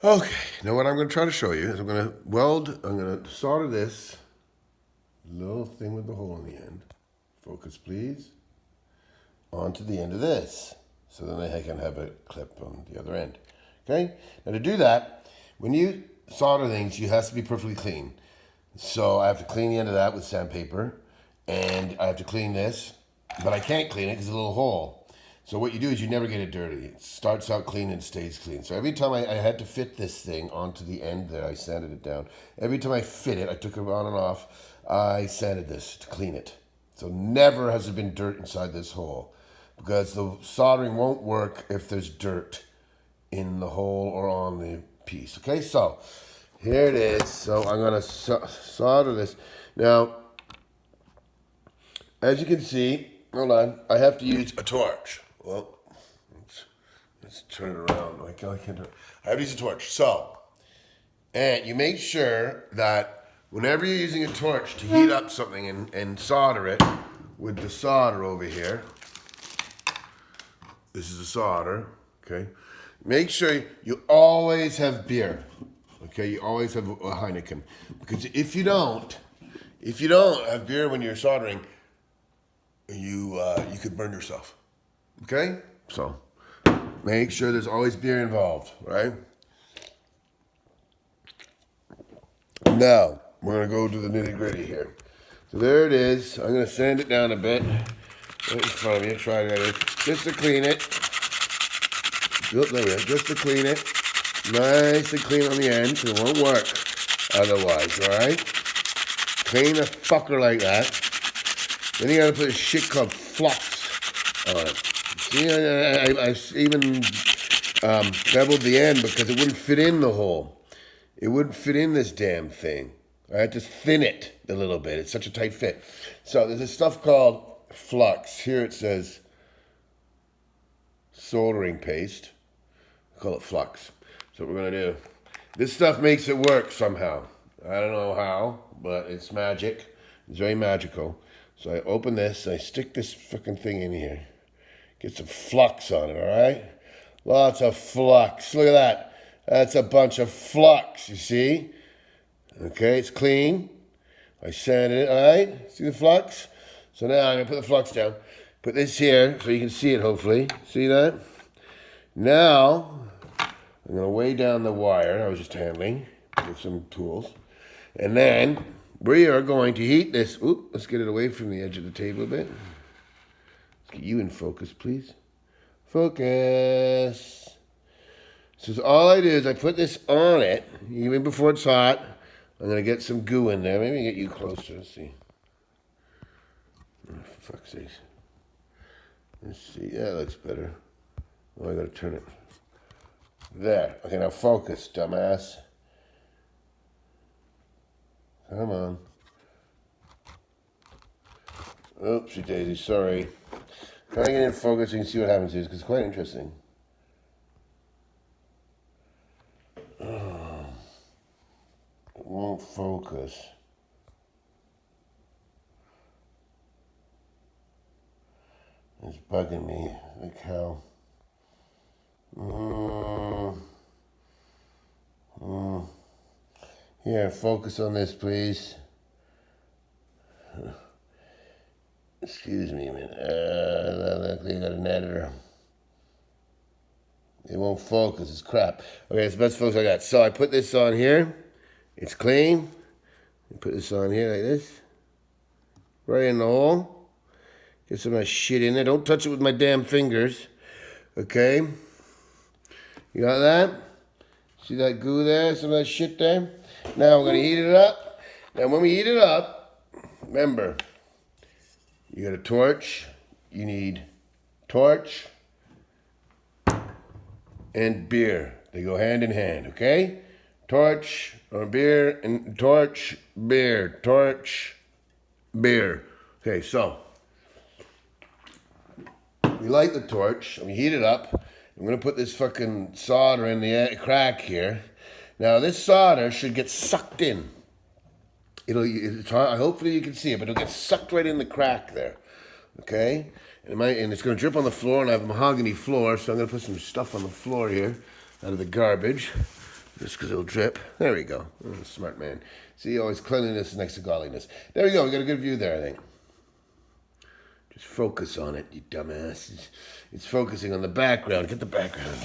Okay, now what I'm going to try to show you is I'm going to solder this little thing with the hole in the end. Focus, please. Onto the end of this. So then I can have a clip on the other end. Okay? Now to do that, when you solder things, you have to be perfectly clean. So I have to clean the end of that with sandpaper, and I have to clean this, but I can't clean it because it's a little hole. So what you do is you never get it dirty. It starts out clean and stays clean. So every time I had to fit this thing onto the end there, I sanded it down. Every time I fit it, I took it on and off, I sanded this to clean it. So never has there been dirt inside this hole, because the soldering won't work if there's dirt in the hole or on the piece. Okay, so here it is. So I'm going to solder this. Now, as you can see, hold on, I have to use a torch. Well, let's turn it around. I can't do it. I have to use a torch. So, and you make sure that whenever you're using a torch to heat up something and solder it with the solder over here, this is the solder, okay? Make sure you always have beer, okay? You always have a Heineken. Because if you don't have beer when you're soldering, you could burn yourself. Okay? So, make sure there's always beer involved, right? Now, we're going to go to the nitty-gritty here. So there it is. I'm going to sand it down a bit. Right in front of you. Try that. Just to clean it. There we go. Just to clean it. Nice and clean on the end, so it won't work otherwise, alright? Clean a fucker like that. Then you gotta put a shit called flux on it. See, I even beveled the end because it wouldn't fit in the hole. It wouldn't fit in this damn thing. I had to thin it a little bit. It's such a tight fit. So there's this stuff called flux. Here it says soldering paste. I call it flux. So what we're gonna do. This stuff makes it work somehow. I don't know how, but it's magic. It's very magical. So I open this, I stick this fucking thing in here. Get some flux on it, alright? Lots of flux. Look at that. That's a bunch of flux, you see? Okay, it's clean. I sanded it, alright? See the flux? So now I'm gonna put the flux down. Put this here so you can see it, hopefully. See that? Now, I'm gonna weigh down the wire I was just handling with some tools. And then we are going to heat this. Oop, let's get it away from the edge of the table a bit. Let's get you in focus, please. Focus. So all I do is I put this on it, even before it's hot. I'm going to get some goo in there. Maybe get you closer. Let's see. Oh, for fuck's sake. Let's see. Yeah, that looks better. Oh, I got to turn it. There. Okay, now focus, dumbass. Come on. Oopsie daisy, sorry. Trying to get in focus so you can see what happens here, because it's quite interesting. Oh, it won't focus. It's bugging me. Like how. Here, focus on this, please. Excuse me a minute. Luckily, I got an editor. It won't focus. It's crap. Okay, it's the best focus I got. So I put this on here. It's clean. I put this on here like this. Right in the hole. Get some of that shit in there. Don't touch it with my damn fingers. Okay? You got that? See that goo there? Some of that shit there? Now we're going to heat it up. Now when we heat it up, remember, you got a torch. You need torch and beer. They go hand in hand, okay? Torch or beer and torch, beer, torch, beer. Okay, so we light the torch and we heat it up. I'm going to put this fucking solder in the crack here. Now this solder should get sucked in. Hopefully you can see it, but it'll get sucked right in the crack there. Okay? And it's going to drip on the floor, and I have a mahogany floor, so I'm going to put some stuff on the floor here out of the garbage. just because it'll drip. There we go. Oh, smart man. See, always cleanliness is next to godliness. There we go. We got a good view there, I think. Just focus on it, you dumbass. It's focusing on the background. Get the background.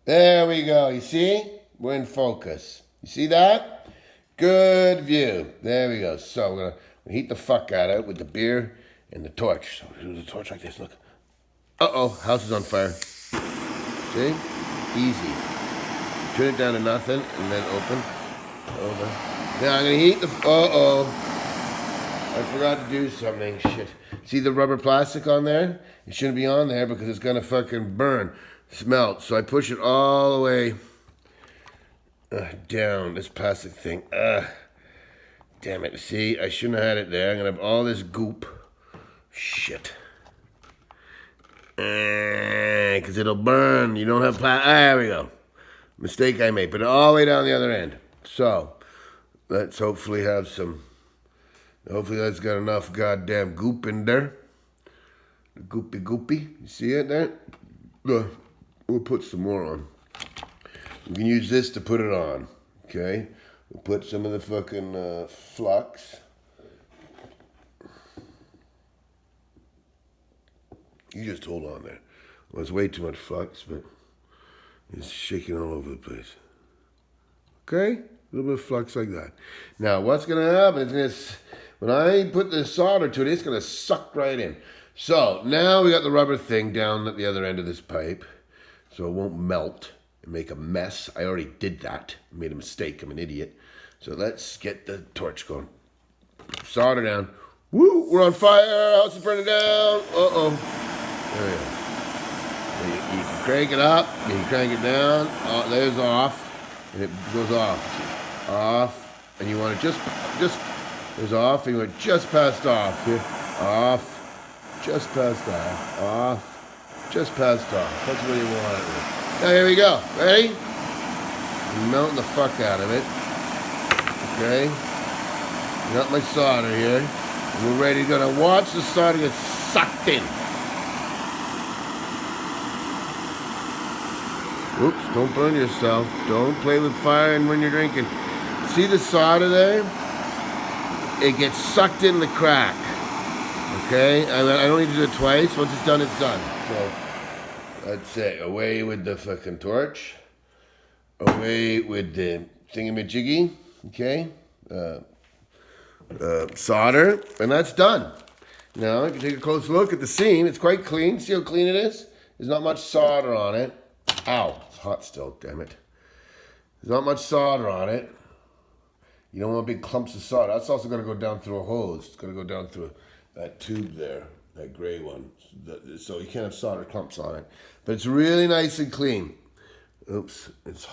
There we go. You see? We're in focus. You see that? Good view. There we go. So we're going to heat the fuck out of it with the beer and the torch. So we're going to do the torch like this. Look. Uh-oh. House is on fire. See? Easy. Turn it down to nothing and then open. Over. Now I'm going to heat the... Uh-oh. I forgot to do something. Shit. See the rubber plastic on there? It shouldn't be on there because it's going to fucking burn. Smelt. So I push it all the way down. This plastic thing. Damn it. See? I shouldn't have had it there. I'm going to have all this goop. Shit. Because it'll burn. You don't have plastic. There we go. Mistake I made. Put it all the way down the other end. So, let's hopefully have some... Hopefully that's got enough goddamn goop in there. The goopy. You see it there? We'll put some more on. We can use this to put it on. Okay? We'll put some of the fucking flux. You just hold on there. Well, it's way too much flux, but it's shaking all over the place. Okay? A little bit of flux like that. Now, what's going to happen is when I put the solder to it, it's going to suck right in. So, now we got the rubber thing down at the other end of this pipe, so it won't melt and make a mess. I already did that. I made a mistake. I'm an idiot. So, let's get the torch going. Solder down. Woo! We're on fire. House is burning down. Uh-oh. There we go. You can crank it up. You can crank it down. Oh, there's off. And it goes off. Off. And you want it just there's off. And you want it just past off. Here. Off. Just past off. Off. Just past off. That's what you want it with. Now here we go. Ready? I'm melting the fuck out of it. Okay. Got my solder here. And we're ready to go. Now watch the solder get sucked in. Oops, don't burn yourself. Don't play with fire and when you're drinking. See the solder there? It gets sucked in the crack. Okay? I don't need to do it twice. Once it's done, it's done. So, that's it. Away with the fucking torch. Away with the thingamajiggy. Okay? Solder. And that's done. Now, if you take a close look at the seam, it's quite clean. See how clean it is? There's not much solder on it. Ow, it's hot still, damn it. There's not much solder on it. You don't want big clumps of solder. That's also going to go down through a hose. It's going to go down through that tube there, that gray one. So you can't have solder clumps on it. But it's really nice and clean. Oops, it's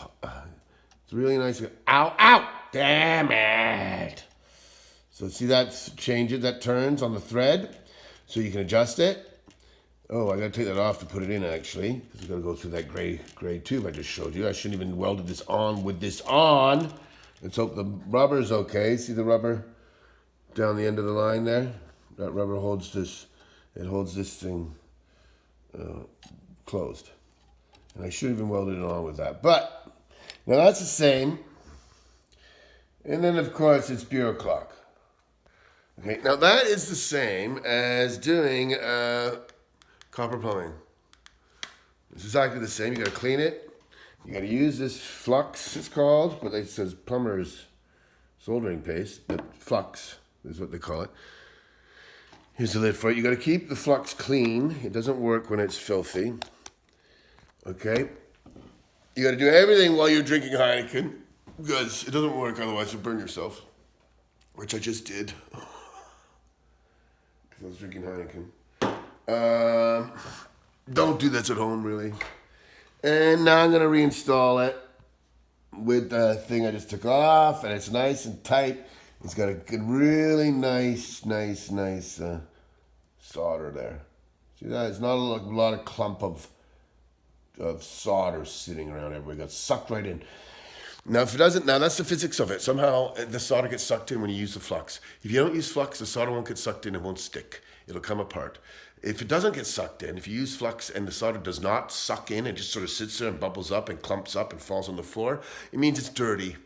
really nice and... Ow, damn it. So see that changes, that turns on the thread. So you can adjust it. Oh, I gotta take that off to put it in actually, because we gotta go through that gray tube I just showed you. I shouldn't even welded this on with this on. Let's hope the rubber's okay. See the rubber down the end of the line there? That rubber holds this, it holds this thing closed. And I should have even welded it on with that. But, now that's the same. And then of course it's bureau clock. Okay, now that is the same as doing copper plumbing. It's exactly the same. You gotta clean it. You gotta use this flux, it's called, but it says plumber's soldering paste, but flux is what they call it. Here's the lid for it. You gotta keep the flux clean. It doesn't work when it's filthy. Okay? You gotta do everything while you're drinking Heineken, because it doesn't work, otherwise you'll burn yourself. Which I just did. Because I was drinking Heineken. Don't do this at home, really. And now I'm going to reinstall it with the thing I just took off, and it's nice and tight. It's got a good, really nice solder there. See that? It's not a lot of clump of solder sitting around everywhere. It got sucked right in. Now, if it doesn't, now that's the physics of it. Somehow the solder gets sucked in when you use the flux. If you don't use flux, the solder won't get sucked in, it won't stick. It'll come apart. If it doesn't get sucked in, if you use flux and the solder does not suck in, it just sort of sits there and bubbles up and clumps up and falls on the floor, it means it's dirty.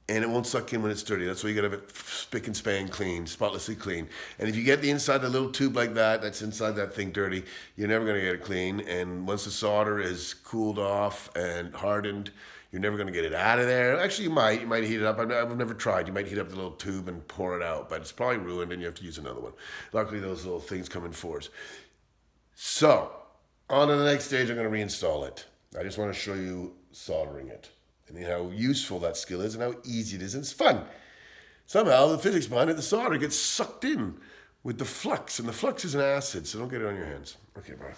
And it won't suck in when it's dirty. That's why you gotta have it spick and span clean, spotlessly clean. And if you get the inside the little tube like that, that's inside that thing dirty, you're never gonna get it clean. And once the solder is cooled off and hardened, you're never gonna get it out of there. Actually, you might heat it up. I've never tried. You might heat up the little tube and pour it out, but it's probably ruined and you have to use another one. Luckily, those little things come in fours. So, on to the next stage, I'm gonna reinstall it. I just wanna show you soldering it. And how useful that skill is and how easy it is, and it's fun. Somehow the physics behind it, the solder gets sucked in with the flux, and the flux is an acid, so don't get it on your hands. Okay, bye.